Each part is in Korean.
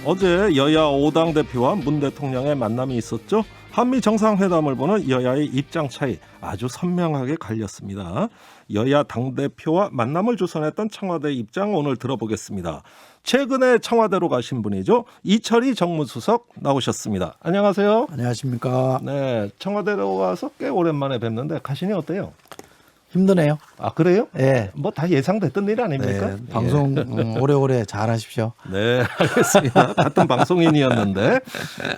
어제 여야 5당 대표와 문 대통령의 만남이 있었죠. 한미 정상회담을 보는 여야의 입장 차이 아주 선명하게 갈렸습니다. 여야 당대표와 만남을 주선했던 청와대 입장 오늘 들어보겠습니다. 최근에 청와대로 가신 분이죠. 이철희 정무수석 나오셨습니다. 안녕하세요. 안녕하십니까. 네, 청와대로 가서 꽤 오랜만에 뵙는데 가시니 어때요? 힘드네요. 아, 그래요? 예. 뭐 다 예상됐던 일 아닙니까? 네, 방송 오래오래 잘하십시오. 네, 알겠습니다. 같은 방송인이었는데,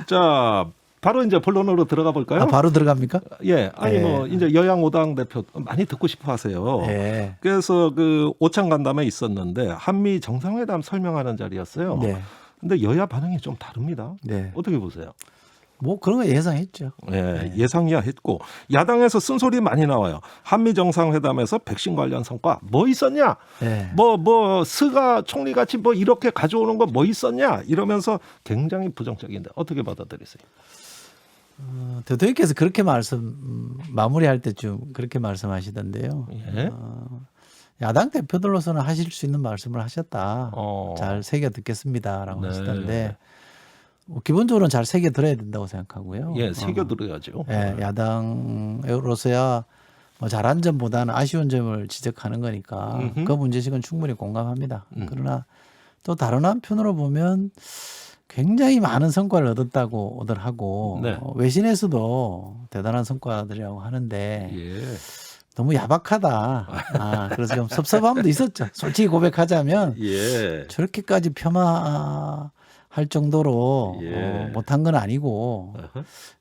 자 바로 이제 본론으로 들어가 볼까요? 아, 바로 들어갑니까? 예, 아니 예. 뭐 이제 여양 5당 대표 많이 듣고 싶어하세요. 예. 그래서 그 오찬 간담회 있었는데 한미 정상회담 설명하는 자리였어요. 네. 근데 여야 반응이 좀 다릅니다. 네. 어떻게 보세요? 뭐 그런 거 예상했죠. 예, 예상이야 했고 야당에서 쓴소리 많이 나와요. 한미 정상회담에서 백신 관련 성과 뭐 있었냐? 예. 뭐 스가 총리 같이 뭐 이렇게 가져오는 거 뭐 있었냐? 이러면서 굉장히 부정적인데 어떻게 받아들이세요? 대통령께서 그렇게 마무리할 때쯤 그렇게 말씀하시던데요. 예. 야당 대표들로서는 하실 수 있는 말씀을 하셨다. 잘 새겨 듣겠습니다라고 네. 하시던데 뭐 기본적으로는 잘 새겨 들어야 된다고 생각하고요. 예, 새겨 들어야죠. 예, 야당으로서야 뭐 잘한 점보다는 아쉬운 점을 지적하는 거니까 그 문제식은 충분히 공감합니다. 그러나 또 다른 한편으로 보면 굉장히 많은 성과를 얻었다고들 하고 네. 외신에서도 대단한 성과들이라고 하는데 예. 너무 야박하다. 그래서 좀 섭섭함도 있었죠. 솔직히 고백하자면 예. 저렇게까지 폄하할 정도로 예. 못한 건 아니고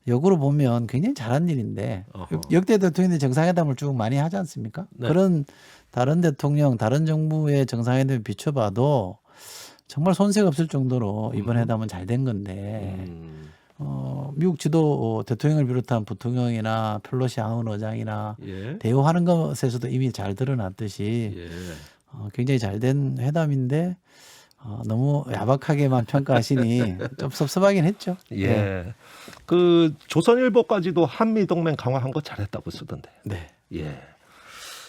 역으로 보면 굉장히 잘한 일인데 어허. 역대 대통령이 정상회담을 쭉 많이 하지 않습니까? 네. 그런 다른 대통령, 다른 정부의 정상회담에 비춰봐도 정말 손색 없을 정도로 이번 회담은 잘 된 건데 미국 지도 대통령을 비롯한 부통령이나 펠로시 하원 의장이나 예. 대우하는 것에서도 이미 잘 드러났듯이 예. 굉장히 잘 된 회담인데 너무 야박하게만 평가하시니 좀 섭섭하긴 했죠. 예. 네. 그 조선일보까지도 한미 동맹 강화한 거 잘했다고 쓰던데. 네. 예.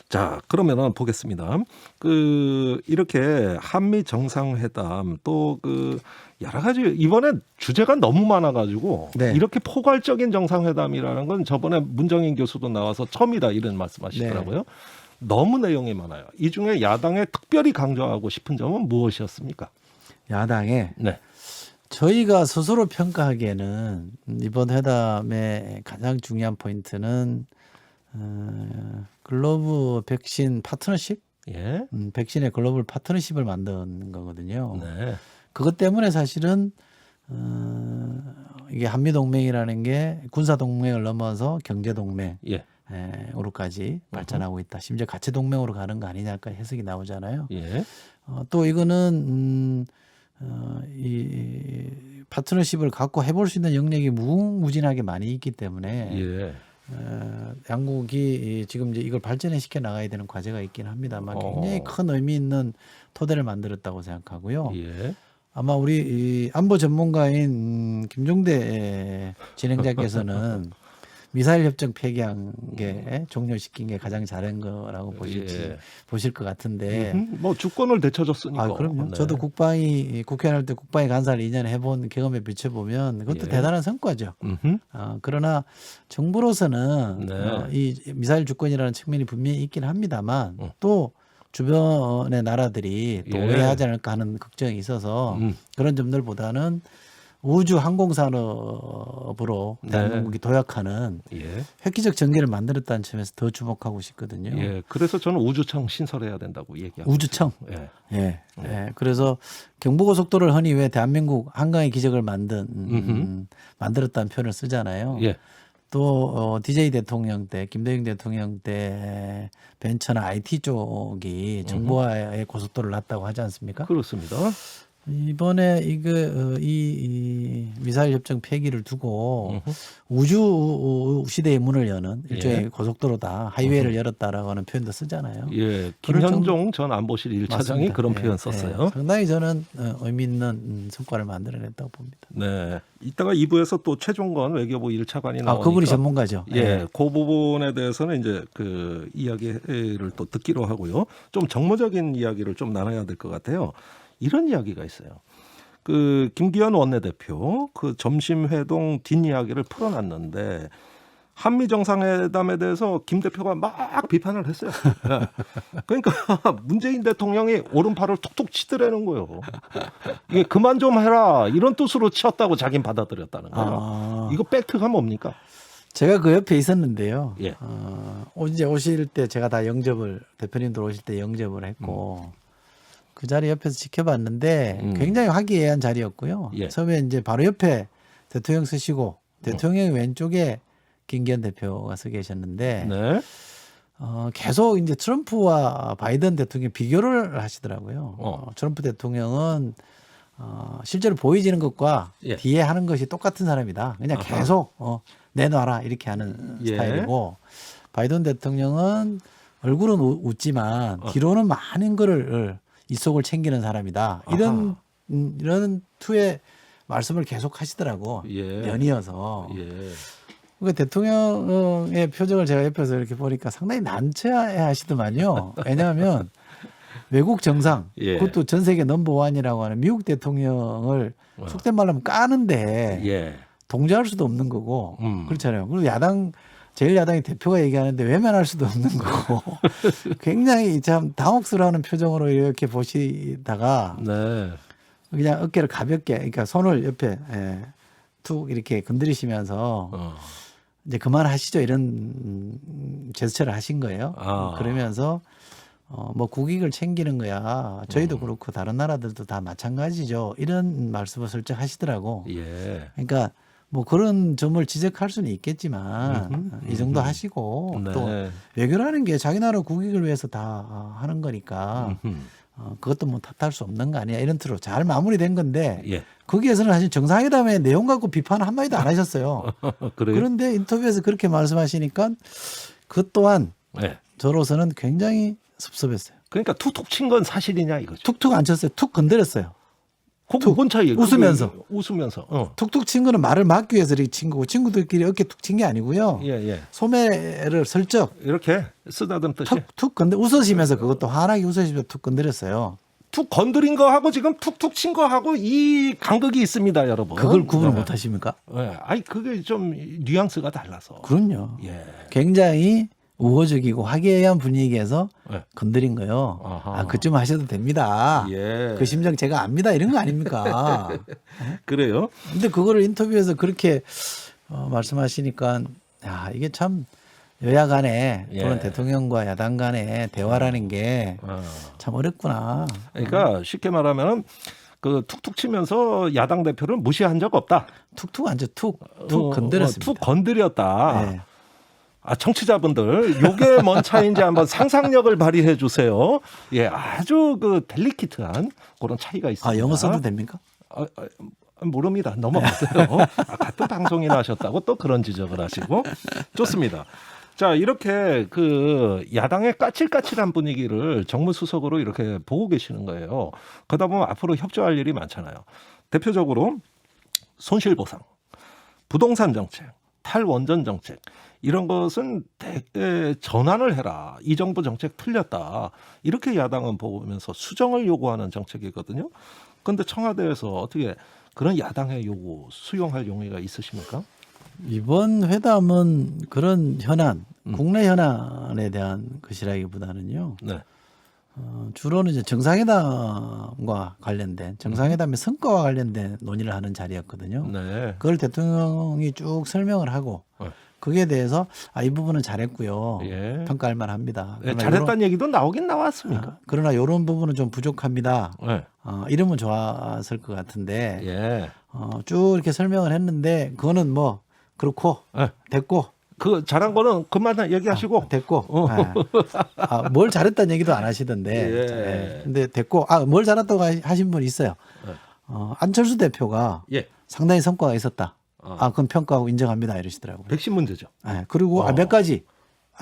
자, 그러면은 보겠습니다. 그 이렇게 한미 정상회담 또 그 여러 가지 이번에 주제가 너무 많아가지고 네. 이렇게 포괄적인 정상회담이라는 건 저번에 문정인 교수도 나와서 처음이다 이런 말씀하시더라고요. 너무 내용이 많아요. 이 중에 야당에 특별히 강조하고 싶은 점은 무엇이었습니까? 야당에 네. 저희가 스스로 평가하기에는 이번 회담의 가장 중요한 포인트는 글로벌 백신 파트너십, 예. 백신의 글로벌 파트너십을 만드는 거거든요. 네. 그것 때문에 사실은 이게 한미 동맹이라는 게 군사 동맹을 넘어서 경제 동맹. 예. 으로까지 발전하고 있다. 심지어 가치 동맹으로 가는 거 아니냐까지 해석이 나오잖아요. 예. 또 이거는 이 파트너십을 갖고 해볼 수 있는 영역이 무궁무진하게 많이 있기 때문에 예. 양국이 지금 이제 이걸 발전해 시켜 나가야 되는 과제가 있긴 합니다만 굉장히 어. 큰 의미 있는 토대를 만들었다고 생각하고요. 예. 아마 우리 이 안보 전문가인 김종대 진행자께서는 미사일 협정 폐기한 게 종료시킨 게 가장 잘한 거라고 보실 것 같은데. 뭐 주권을 되찾았으니까. 그럼요. 네. 저도 국회의원 할 때 국방위 간사를 2년 해본 경험에 비춰보면 그것도 예. 대단한 성과죠. 그러나 정부로서는 네. 이 미사일 주권이라는 측면이 분명히 있긴 합니다만 또 주변의 나라들이 또 예. 오해하지 않을까 하는 걱정이 있어서 그런 점들보다는 우주 항공 산업으로 대한민국이 도약하는 예. 획기적 전개를 만들었다는 점에서 더 주목하고 싶거든요. 예. 그래서 저는 우주청 신설해야 된다고 얘기하고. 우주청. 예. 예. 그래서 경부고속도로를 흔히 왜 대한민국 한강의 기적을 만들었다는 표현을 쓰잖아요. 예. 또 DJ 대통령 때, 김대중 대통령 때 벤처나 IT 쪽이 정부와의 고속도로를 놨다고 하지 않습니까? 그렇습니다. 이번에 이 미사일 협정 폐기를 두고 우주 시대의 문을 여는 일종의 예. 고속도로다, 하이웨이를 열었다라고 하는 표현도 쓰잖아요. 예. 그럴 김현종 전 안보실 1차장이 맞습니다. 그런 예, 표현 썼어요. 상당히 저는 의미 있는 성과를 만들어냈다고 봅니다. 네. 이따가 2부에서 또 최종건 외교부 1차관이 나오니까 그분이 전문가죠. 예, 그 부분에 대해서는 이제 그 이야기를 또 듣기로 하고요. 좀 정무적인 이야기를 좀 나눠야 될 것 같아요. 이런 이야기가 있어요. 그 김기현 원내대표 그 점심회동 뒷이야기를 풀어놨는데 한미 정상회담에 대해서 김 대표가 막 비판을 했어요. 예. 그러니까 문재인 대통령이 오른팔을 툭툭 치더라는 거예요. 이게 그만 좀 해라 이런 뜻으로 치었다고 자기는 받아들였다는 거예요. 이거 팩트가 뭡니까? 제가 그 옆에 있었는데요. 예. 이제 오실 때 제가 다 영접을 대표님들 오실 때 영접을 했고 그 자리 옆에서 지켜봤는데 굉장히 화기애애한 자리였고요. 예. 처음에 이제 바로 옆에 대통령 쓰시고 대통령 왼쪽에 김기현 대표가 서 계셨는데 네. 계속 이제 트럼프와 바이든 대통령 비교를 하시더라고요. 트럼프 대통령은 실제로 보이지는 것과 예. 뒤에 하는 것이 똑같은 사람이다. 그냥 계속 내놔라 이렇게 하는 예. 스타일이고 바이든 대통령은 얼굴은 웃지만 뒤로는 많은 거를 입속을 챙기는 사람이다. 이런 투의 말씀을 계속 하시더라고. 예. 연이어서. 예. 그러니까 대통령의 표정을 제가 옆에서 이렇게 보니까 상당히 난처해 하시더만요. 왜냐하면 외국 정상, 예. 그것도 전 세계 넘버원이라고 하는 미국 대통령을 속된 말로 하면 까는데 예. 동조할 수도 없는 거고 그렇잖아요. 그리고 제일 야당의 대표가 얘기하는데 외면할 수도 없는 거고 굉장히 참 당혹스러워하는 표정으로 이렇게 보시다가 네. 그냥 어깨를 가볍게 그러니까 손을 옆에 툭 이렇게 건드리시면서 이제 그만하시죠 이런 제스처를 하신 거예요. 그러면서 뭐 국익을 챙기는 거야. 저희도 그렇고 다른 나라들도 다 마찬가지죠. 이런 말씀을 슬쩍 하시더라고. 예. 그러니까 뭐 그런 점을 지적할 수는 있겠지만 이 정도 하시고 네. 또 외교라는 게 자기 나라 국익을 위해서 다 하는 거니까 그것도 뭐 탓할 수 없는 거 아니야 이런 틀로 잘 마무리된 건데 예. 거기에서는 사실 정상회담의 내용 갖고 비판 한마디도 안 하셨어요. 그래요? 그런데 인터뷰에서 그렇게 말씀하시니까 그것 또한 네. 저로서는 굉장히 섭섭했어요. 그러니까 툭툭 친 건 사실이냐 이거죠. 툭툭 안 쳤어요. 툭 건드렸어요. 그거 뭔 차이예요? 웃으면서. 웃으면서. 툭툭 친 거는 말을 막기 위해서 이렇게 친 거고 친구들끼리 어깨 툭 친 게 아니고요. 예, 예. 소매를 슬쩍 이렇게 쓰다듬듯이 툭툭 웃으시면서 그것도 환하게 웃으시면서 툭 건드렸어요. 툭 건드린 거 하고 지금 툭툭 친 거 하고 이 간극이 있습니다, 여러분. 그걸 구분을 네. 못 하십니까? 네. 아니 그게 좀 뉘앙스가 달라서. 그럼요. 예. 굉장히 우호적이고 화기애애한 분위기에서 네. 건드린 거요. 아하. 그쯤 하셔도 됩니다. 예. 그 심정 제가 압니다. 이런 거 아닙니까? 그래요? 근데 그거를 인터뷰에서 그렇게 말씀하시니까 야, 이게 참 여야 간에 예. 또는 대통령과 야당 간의 대화라는 게 참 어렵구나. 그러니까 쉽게 말하면 그 툭툭 치면서 야당 대표를 무시한 적 없다. 툭툭 완전 툭 건드렸습니다. 툭 건드렸다. 네. 청취자분들, 요게 뭔 차이인지 한번 상상력을 발휘해 주세요. 예, 아주 그 델리키트한 그런 차이가 있습니다. 영어 써도 됩니까? 모릅니다. 넘어가세요. 같은 방송이나 하셨다고 또 그런 지적을 하시고. 좋습니다. 자, 이렇게 그 야당의 까칠까칠한 분위기를 정무수석으로 이렇게 보고 계시는 거예요. 그러다 보면 앞으로 협조할 일이 많잖아요. 대표적으로 손실보상, 부동산 정책, 탈원전 정책 이런 것은 대개 전환을 해라. 이 정부 정책 틀렸다. 이렇게 야당은 보면서 수정을 요구하는 정책이거든요. 그런데 청와대에서 어떻게 그런 야당의 요구 수용할 용의가 있으십니까? 이번 회담은 그런 현안, 국내 현안에 대한 것이라기보다는요. 네. 주로는 이제 정상회담과 관련된 정상회담의 성과와 관련된 논의를 하는 자리였거든요. 네. 그걸 대통령이 쭉 설명을 하고 거기에 대해서 이 부분은 잘했고요. 예. 평가할 만합니다. 네, 잘했다는 얘기도 나오긴 나왔습니까? 그러나 이런 부분은 좀 부족합니다. 네. 이러면 좋았을 것 같은데 예. 쭉 이렇게 설명을 했는데 그거는 뭐 그렇고 네. 됐고 그 잘한 거는 그만 얘기하시고. 됐고 뭘 잘했다는 얘기도 안 하시던데 예. 근데 됐고 뭘 잘했다고 하신 분 있어요. 안철수 대표가 예. 상당히 성과가 있었다. 그건 평가하고 인정합니다 이러시더라고요. 백신 문제죠. 그리고 몇 가지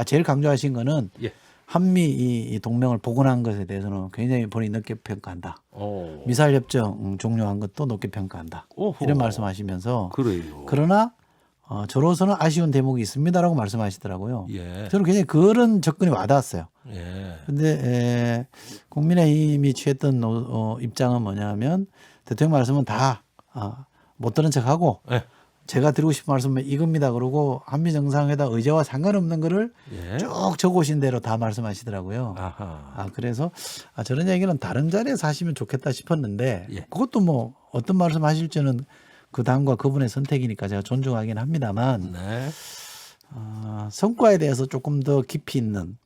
제일 강조하신 거는 예. 한미 이 동맹을 복원한 것에 대해서는 굉장히 본인이 높게 평가한다. 미사일 협정 종료한 것도 높게 평가한다. 오호. 이런 말씀하시면서 그래요. 그러나 저로서는 아쉬운 대목이 있습니다라고 말씀하시더라고요. 예. 저는 굉장히 그런 접근이 와닿았어요. 예. 그런데 국민의힘이 취했던 입장은 뭐냐면 대통령 말씀은 다 못 들은 척하고 예. 제가 드리고 싶은 말씀은 이겁니다. 그러고 한미 정상회담 의제와 상관없는 거를 예. 쭉 적어오신 대로 다 말씀하시더라고요. 아하. 그래서 저런 얘기는 다른 자리에서 하시면 좋겠다 싶었는데 예. 그것도 뭐 어떤 말씀 하실지는 그 당과 그분의 선택이니까 제가 존중하긴 합니다만 네. 성과에 대해서 조금 더 깊이 있는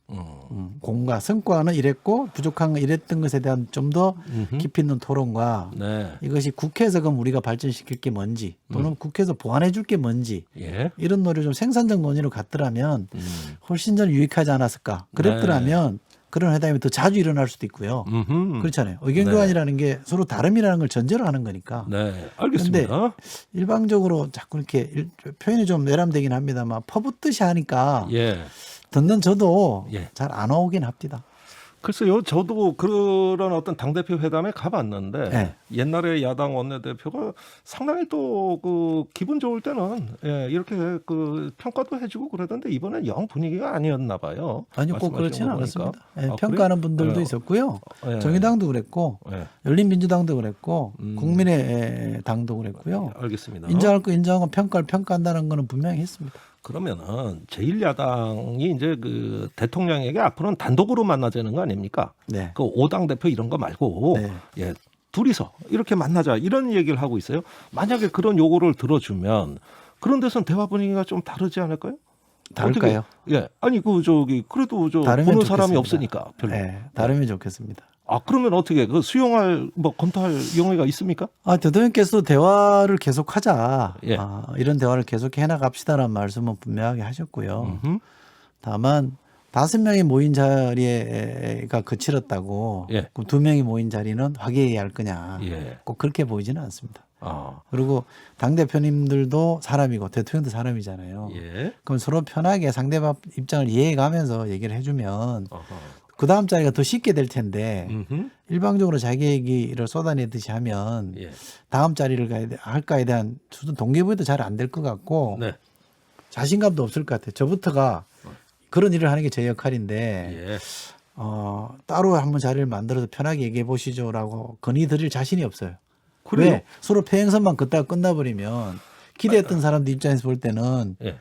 공과 성과는 이랬고 부족한 거 이랬던 것에 대한 좀 더 깊이 있는 토론과 네. 이것이 국회에서 그럼 우리가 발전시킬 게 뭔지 또는 국회에서 보완해 줄 게 뭔지 예. 이런 논의를 좀 생산적 논의로 갔더라면 훨씬 더 유익하지 않았을까. 그랬더라면 그런 회담이 더 자주 일어날 수도 있고요. 그렇잖아요. 의견 교환이라는 게 서로 다름이라는 걸 전제로 하는 거니까. 네. 알겠습니다. 근데 일방적으로 자꾸 이렇게 표현이 좀 내람되긴 합니다만 퍼붓듯이 하니까 예. 듣는 저도 예. 잘 안 오긴 합니다. 글쎄요, 저도 그런 어떤 당대표 회담에 가봤는데 네. 옛날에 야당 원내대표가 상당히 또 그 기분 좋을 때는 이렇게 그 평가도 해주고 그러던데 이번엔 영 분위기가 아니었나 봐요. 아니요, 꼭 말씀하시는 그렇지는 거 보니까. 않았습니다. 평가하는 분들도 예. 있었고요. 예. 정의당도 그랬고 예. 열린민주당도 그랬고 국민의당도 그랬고요. 알겠습니다. 인정할 거 인정하고 평가를 평가한다는 거는 분명히 했습니다. 그러면은 제1야당이 이제 그 대통령에게 앞으로는 단독으로 만나자는 거 아닙니까? 네. 그 5당 대표 이런 거 말고 네. 예, 둘이서 이렇게 만나자 이런 얘기를 하고 있어요. 만약에 그런 요구를 들어주면 그런 데서는 대화 분위기가 좀 다르지 않을까요? 다를까요? 어떻게, 아니 그 저기 그래도 저 다르면 보는 사람이 좋겠습니다. 없으니까 별로. 네, 다르면 좋겠습니다. 그러면 어떻게 그 수용할 뭐 검토할 용의가 있습니까? 대통령께서 대화를 계속하자. 예. 이런 대화를 계속 해나갑시다라는 말씀은 분명하게 하셨고요. 다만 5명이 모인 자리가 그치렀다고 예. 그럼 2명이 모인 자리는 화기애애할 거냐. 예. 꼭 그렇게 보이지는 않습니다. 아, 그리고 당대표님들도 사람이고 대통령도 사람이잖아요. 예. 그럼 서로 편하게 상대방 입장을 이해해가면서 얘기를 해주면 어허. 그 다음 자리가 더 쉽게 될 텐데 음흠. 일방적으로 자기 얘기를 쏟아내듯이 하면 예. 다음 자리를 할까에 대한 동기부여도 잘 안 될 것 같고 네. 자신감도 없을 것 같아요. 저부터가 그런 일을 하는 게 제 역할인데 예. 따로 한번 자리를 만들어서 편하게 얘기해 보시죠라고 건의 드릴 자신이 없어요. 그래요? 왜? 서로 폐행선만 긋다가 끝나버리면 기대했던 사람들 입장에서 볼 때는 예.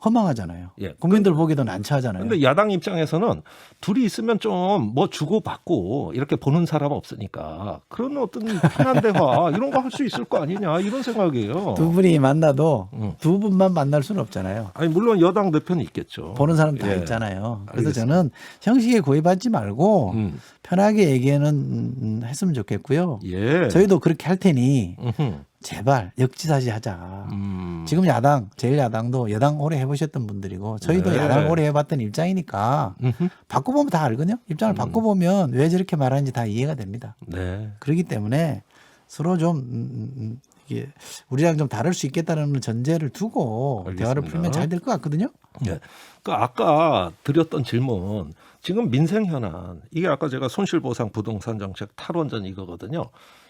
허망하잖아요. 예. 국민들 보기도 난처하잖아요. 근데 야당 입장에서는 둘이 있으면 좀 뭐 주고받고 이렇게 보는 사람 없으니까 그런 어떤 편한 대화 이런 거 할 수 있을 거 아니냐 이런 생각이에요. 두 분이 만나도 두 분만 만날 수는 없잖아요. 아니 물론 여당 대표는 있겠죠. 보는 사람 다 예. 있잖아요. 그래서 알겠습니다. 저는 형식에 고입하지 말고 편하게 얘기는 했으면 좋겠고요. 예. 저희도 그렇게 할 테니 음흠. 제발 역지사지 하자. 지금 야당, 제1야당도 여당 오래 해보셨던 분들이고 저희도 네. 야당 오래 해봤던 입장이니까 바꿔보면 다 알거든요. 입장을 바꿔보면 왜 저렇게 말하는지 다 이해가 됩니다. 네. 그렇기 때문에 서로 좀 이게 우리랑 좀 다를 수 있겠다는 전제를 두고 알겠습니다. 대화를 풀면 잘 될 것 같거든요. 예. 그 아까 드렸던 질문 지금 민생 현안 이게 아까 제가 손실보상 부동산 정책 탈원전 이거거든요.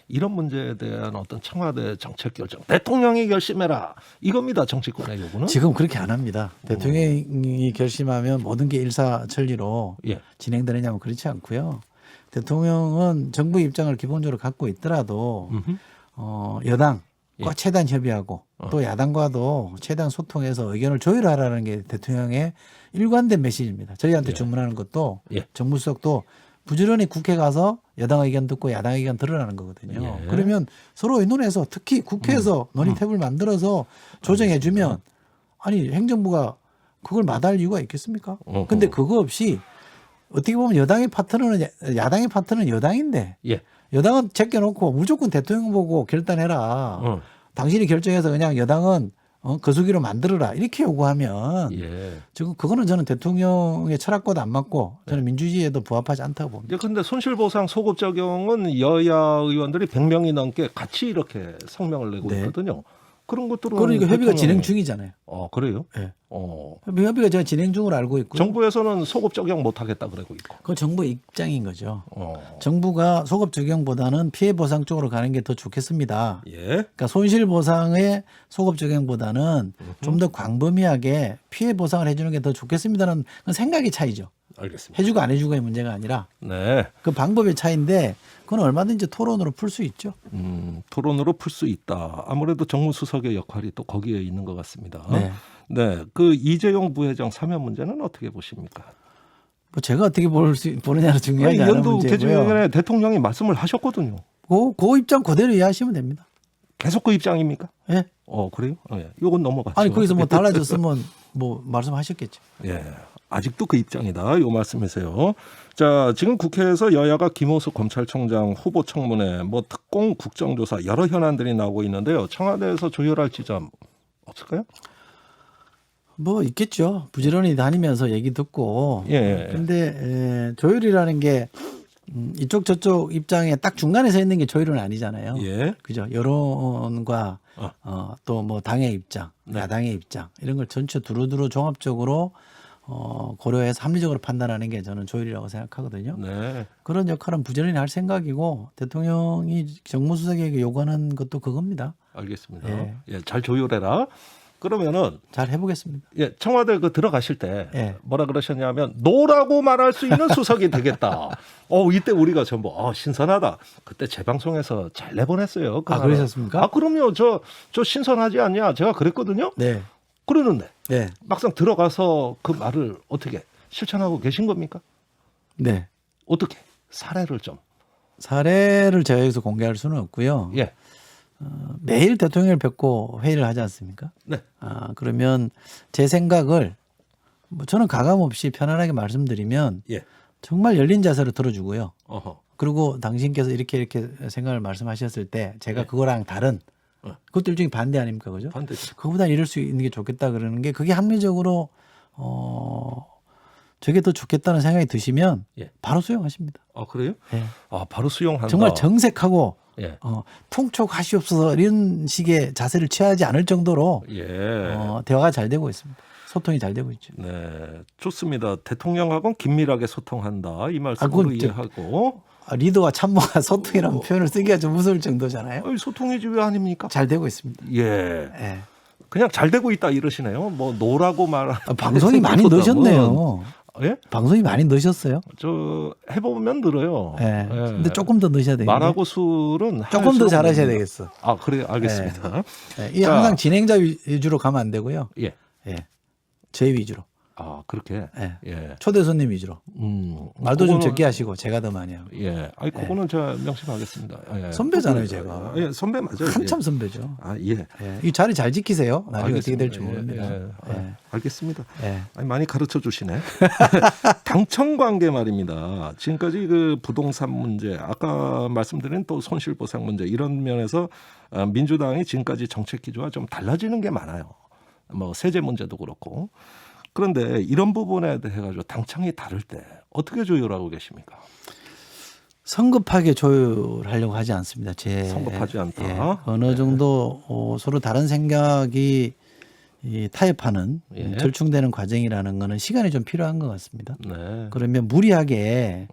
이런 문제에 대한 어떤 청와대 정책 결정 대통령이 결심해라 이겁니다. 정치권의 요구는 지금 그렇게 안 합니다. 대통령이 결심하면 모든 게 일사천리로 예. 진행되느냐면 그렇지 않고요. 대통령은 정부 입장을 기본적으로 갖고 있더라도 여당과 예. 최대한 협의하고 또 야당과도 최대한 소통해서 의견을 조율하라는 게 대통령의 일관된 메시지입니다. 저희한테 예. 주문하는 것도 예. 정무수석도 부지런히 국회 가서 여당 의견 듣고 야당 의견 들으라는 거거든요. 예. 그러면 서로 의논해서 특히 국회에서 논의 탭을 만들어서 조정해 주면 아니 행정부가 그걸 마다할 이유가 있겠습니까? 어허. 근데 그거 없이 어떻게 보면 야당의 파트너는 여당인데 예. 여당은 제껴놓고 무조건 대통령 보고 결단해라. 당신이 결정해서 그냥 여당은 거수기로 만들어라 이렇게 요구하면 예. 지금 그거는 저는 대통령의 철학과도 안 맞고 저는 민주주의에도 부합하지 않다고 봅니다. 이제 근데 손실보상 소급 적용은 여야 의원들이 100명이 넘게 같이 이렇게 성명을 내고 네. 있거든요. 그런 것들은 그러니까 협의가 대통령이- 진행 중이잖아요. 그래요? 네. 어. 협의가 제가 진행 중으로 알고 있고요. 정부에서는 소급 적용 못 하겠다 그러고 있고. 그건 정부 입장인 거죠. 어. 정부가 소급 적용보다는 피해 보상 쪽으로 가는 게 더 좋겠습니다. 예. 그러니까 손실 보상의 소급 적용보다는 좀 더 광범위하게 피해 보상을 해주는 게 더 좋겠습니다는 건 생각의 차이죠. 알겠습니다. 해주고 안 해주고의 문제가 아니라 네. 그 방법의 차이인데 그건 얼마든지 토론으로 풀 수 있죠. 토론으로 풀 수 있다. 아무래도 정무수석의 역할이 또 거기에 있는 것 같습니다. 네. 네. 그 이재용 부회장 사면 문제는 어떻게 보십니까? 뭐 제가 어떻게 보느냐는 중요하지 않은 연도 문제고요. 개정에 대통령이 말씀을 하셨거든요. 그 입장 그대로 이해하시면 됩니다. 계속 그 입장입니까? 예. 그래요? 예. 요건 넘어갔죠. 아니 거기서 뭐 달라졌으면 뭐 말씀하셨겠죠. 예. 아직도 그 입장이다. 요 말씀이세요. 자, 지금 국회에서 여야가 김호수 검찰총장 후보 청문회, 뭐 특공 국정조사 여러 현안들이 나오고 있는데요. 청와대에서 조율할 지점 없을까요? 뭐 있겠죠. 부지런히 다니면서 얘기 듣고. 예. 근데 조율이라는 게 이쪽 저쪽 입장에 딱 중간에 서 있는 게 조율은 아니잖아요. 예. 그죠. 여론과 또 뭐 당의 입장, 네. 야당의 입장 이런 걸 전체 두루두루 종합적으로 고려해서 합리적으로 판단하는 게 저는 조율이라고 생각하거든요. 네. 그런 역할은 부지런히 할 생각이고 대통령이 정무수석에게 요구하는 것도 그겁니다. 알겠습니다. 예. 예, 잘 조율해라. 그러면은 잘 해보겠습니다. 예, 청와대 그 들어가실 때 예. 뭐라 그러셨냐면 노라고 말할 수 있는 수석이 되겠다. 이때 우리가 전부 신선하다. 그때 재방송에서 잘 내보냈어요. 그 말을. 그러셨습니까? 그럼요. 저 신선하지 않냐? 제가 그랬거든요. 네. 그러는데 네. 막상 들어가서 그 말을 어떻게 실천하고 계신 겁니까? 네. 어떻게 사례를 좀. 사례를 제가 여기서 공개할 수는 없고요. 예. 매일 대통령을 뵙고 회의를 하지 않습니까? 네. 그러면 제 생각을 뭐 저는 가감 없이 편안하게 말씀드리면 예. 정말 열린 자세로 들어주고요. 어허. 그리고 당신께서 이렇게 생각을 말씀하셨을 때 제가 네. 그거랑 다른 그것도 일종의 반대 아닙니까? 그죠? 반대죠. 그거보다 이럴 수 있는 게 좋겠다 그러는 게 그게 합리적으로 저게 더 좋겠다는 생각이 드시면 예. 바로 수용하십니다. 그래요? 예. 바로 수용한다. 정말 정색하고 예. 풍촉하시옵소서 이런 식의 자세를 취하지 않을 정도로 예. 대화가 잘 되고 있습니다. 소통이 잘 되고 있죠. 네, 좋습니다. 대통령하고는 긴밀하게 소통한다 이 말씀으로 그건 이해하고 리더와 참모가 소통이라는 표현을 쓰기가 좀 무서울 정도잖아요. 소통이지 왜 아닙니까? 잘 되고 있습니다. 예, 예. 그냥 잘 되고 있다 이러시네요. 뭐 노라고 말. 방송이 많이 넣으셨네요. 예? 방송이 많이 넣으셨어요. 저 해보면 늘어요. 예. 근데 조금 더 넣으셔야 되겠네. 말하고 술은 조금 더 할수록 잘하셔야 늡니다. 되겠어. 그래요. 알겠습니다. 예. 이 항상 진행자 위주로 가면 안 되고요. 예. 예. 제 위주로. 그렇게. 예. 예. 초대 손님 위주로. 말도 좀 그거는- 적게 하시고 제가 더 많이 하고. 예. 그거는 제가 명심하겠습니다. 예. 선배잖아요, 제가. 예, 선배 맞아요. 한참 선배죠. 예. 예. 이 자리 잘 지키세요. 나중에 어떻게 될지 알겠습니다. 모릅니다. 예. 알겠습니다. 예. 많이 가르쳐 주시네. 당청 관계 말입니다. 지금까지 그 부동산 문제, 아까 말씀드린 또 손실보상 문제 이런 면에서 민주당이 지금까지 정책 기조와 좀 달라지는 게 많아요. 뭐 세제 문제도 그렇고. 그런데 이런 부분에 대해 가지고 당청이 다를 때 어떻게 조율하고 계십니까? 성급하게 조율하려고 하지 않습니다. 성급하지 않다. 예. 어느 정도 서로 다른 생각이 타협하는 예. 절충되는 과정이라는 거는 시간이 좀 필요한 것 같습니다. 네. 그러면 무리하게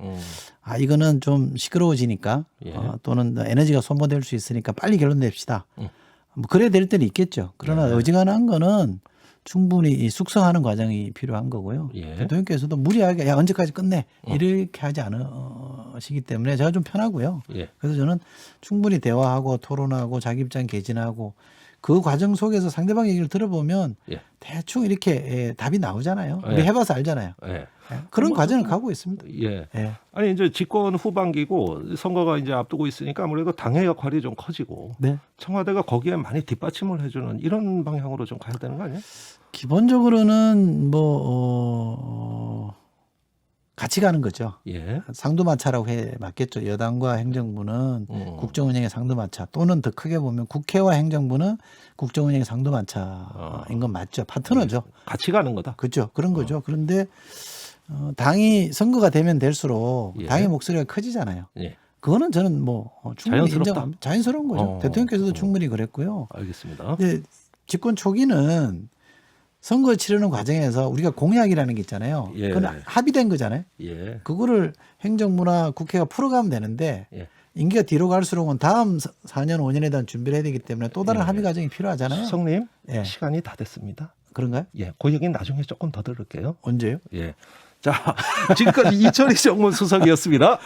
이거는 좀 시끄러워지니까 예. 또는 에너지가 소모될 수 있으니까 빨리 결론 냅시다. 뭐 그래야 될 때는 있겠죠. 그러나 예. 어지간한 거는 충분히 이 숙성하는 과정이 필요한 거고요. 예. 대통령께서도 무리하게 언제까지 끝내 이렇게 하지 않으시기 때문에 제가 좀 편하고요. 예. 그래서 저는 충분히 대화하고 토론하고 자기 입장 개진하고 그 과정 속에서 상대방 얘기를 들어보면 예. 대충 이렇게 답이 나오잖아요. 예. 우리 해봐서 알잖아요. 예. 그런 과정을 가고 있습니다. 예. 예. 아니 이제 집권 후반기고 선거가 이제 앞두고 있으니까 아무래도 당의 역할이 좀 커지고 네. 청와대가 거기에 많이 뒷받침을 해주는 이런 방향으로 좀 가야 되는 거 아니에요? 기본적으로는 같이 가는 거죠. 예. 상두마차라고 해 맞겠죠. 여당과 행정부는 국정운영의 상두마차 또는 더 크게 보면 국회와 행정부는 국정운영의 상두마차인 건 맞죠. 파트너죠. 같이 가는 거다. 그렇죠. 그런 거죠. 그런데 당이 선거가 되면 될수록 예. 당의 목소리가 커지잖아요. 예. 그거는 저는 충분히 자연스럽다? 인정합니다. 자연스러운 거죠. 대통령께서도 충분히 그랬고요. 알겠습니다. 근데 집권 초기는 선거 치르는 과정에서 우리가 공약이라는 게 있잖아요. 예. 그건 합의된 거잖아요. 예. 그거를 행정부나 국회가 풀어가면 되는데 예. 임기가 뒤로 갈수록은 다음 4년 5년에 대한 준비를 해야 되기 때문에 또 다른 예. 합의 과정이 필요하잖아요. 수석님 예. 시간이 다 됐습니다. 그런가요? 예. 그 얘기는 나중에 조금 더 들을게요. 언제요? 예. 자, 지금까지 이철희 정무수석이었습니다.